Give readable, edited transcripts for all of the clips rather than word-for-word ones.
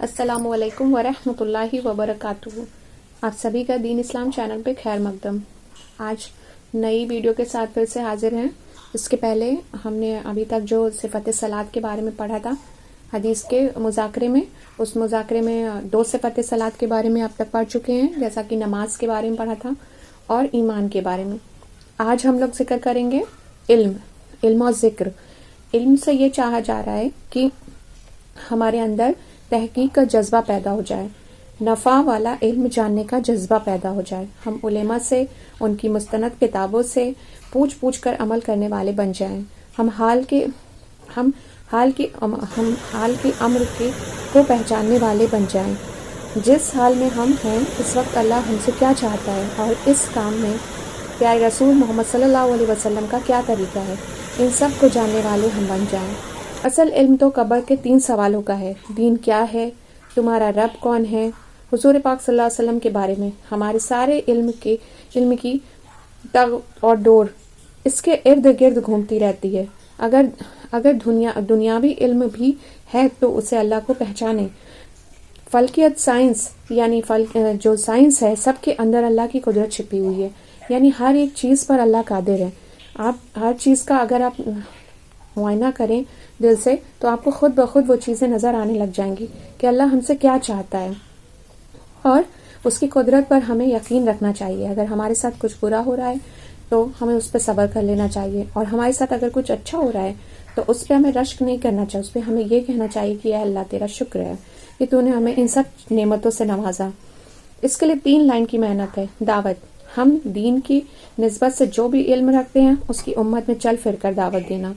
السلام علیکم ورحمۃ اللہ وبرکاتہ. آپ سبھی کا دین اسلام چینل پہ خیر مقدم. آج نئی ویڈیو کے ساتھ پھر سے حاضر ہیں. اس کے پہلے ہم نے ابھی تک جو صفت صلاۃ کے بارے میں پڑھا تھا حدیث کے مذاکرے میں، اس مذاکرے میں 2 صفت صلاۃ کے بارے میں اب تک پڑھ چکے ہیں، جیسا کہ نماز کے بارے میں پڑھا تھا اور ایمان کے بارے میں. آج ہم لوگ ذکر کریں گے علم اور ذکر. علم سے یہ چاہا جا رہا ہے کہ ہمارے اندر تحقیق کا جذبہ پیدا ہو جائے، نفع والا علم جاننے کا جذبہ پیدا ہو جائے. ہم علماء سے، ان کی مستند کتابوں سے پوچھ کر عمل کرنے والے بن جائیں. ہم حال کے امر کو پہچاننے والے بن جائیں. جس حال میں ہم ہیں اس وقت اللہ ہم سے کیا چاہتا ہے اور اس کام میں پیارے رسول محمد صلی اللہ علیہ وسلم کا کیا طریقہ ہے، ان سب کو جاننے والے ہم بن جائیں. اصل علم تو قبر کے 3 سوالوں کا ہے. دین کیا ہے، تمہارا رب کون ہے، حضور پاک صلی اللہ علیہ وسلم کے بارے میں. ہمارے سارے علم کی تگ اور ڈور اس کے ارد گرد گھومتی رہتی ہے. اگر دنیاوی علم بھی ہے تو اسے اللہ کو پہچانے. فلکیت سائنس یعنی جو سائنس ہے، سب کے اندر اللہ کی قدرت چھپی ہوئی ہے. یعنی ہر ایک چیز پر اللہ قادر ہے. آپ ہر چیز کا اگر آپ معائنہ کریں دل سے تو آپ کو خود بخود وہ چیزیں نظر آنے لگ جائیں گی کہ اللہ ہم سے کیا چاہتا ہے، اور اس کی قدرت پر ہمیں یقین رکھنا چاہیے. اگر ہمارے ساتھ کچھ برا ہو رہا ہے تو ہمیں اس پہ صبر کر لینا چاہیے، اور ہمارے ساتھ اگر کچھ اچھا ہو رہا ہے تو اس پہ ہمیں رشک نہیں کرنا چاہیے. اس پہ ہمیں یہ کہنا چاہیے کہ اے اللہ تیرا شکر ہے کہ تو نے ہمیں ان سب نعمتوں سے نوازا. اس کے لیے 3 لائن کی محنت ہے. دعوت، ہم دین کی نسبت سے جو بھی علم رکھتے ہیں اس کی امت میں چل پھر کر دعوت دینا.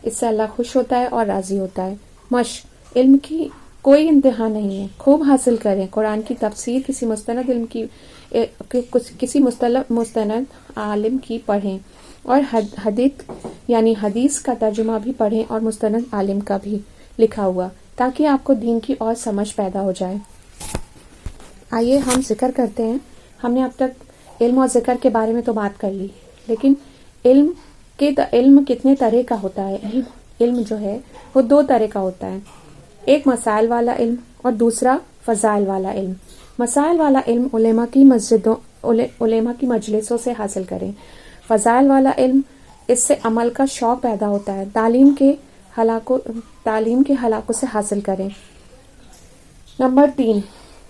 اس سے اللہ خوش ہوتا ہے اور راضی ہوتا ہے. مشق، علم کی کوئی انتہا نہیں ہے، خوب حاصل کریں. قرآن کی تفسیر کسی مستند عالم کی پڑھیں، اور حدیث کا ترجمہ بھی پڑھیں اور مستند عالم کا بھی لکھا ہوا، تاکہ آپ کو دین کی اور سمجھ پیدا ہو جائے. آئیے ہم ذکر کرتے ہیں. ہم نے اب تک علم اور ذکر کے بارے میں تو بات کر لی، لیکن علم کتنے طرح کا ہوتا ہے. علم جو ہے وہ 2 طرح کا ہوتا ہے. ایک مسائل والا علم اور دوسرا فضائل والا علم. مسائل والا علم علماء کی مجلسوں سے حاصل کریں. فضائل والا علم، اس سے عمل کا شوق پیدا ہوتا ہے. تعلیم کے حلقوں سے حاصل کریں. نمبر 3،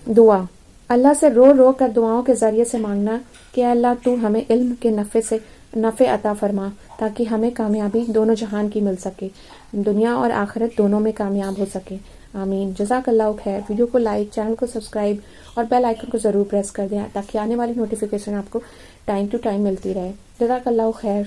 دعا. اللہ سے رو کر دعاؤں کے ذریعے سے مانگنا کہ اے اللہ تو ہمیں علم کے نفع عطا فرما، تاکہ ہمیں کامیابی دونوں جہان کی مل سکے، دنیا اور آخرت دونوں میں کامیاب ہو سکے. آمین. جزاک اللہ خیر. ویڈیو کو لائک، چینل کو سبسکرائب اور بیل آئیکن کو ضرور پریس کر دیں تاکہ آنے والی نوٹیفیکیشن آپ کو ٹائم ٹو ٹائم ملتی رہے. جزاک اللہ خیر.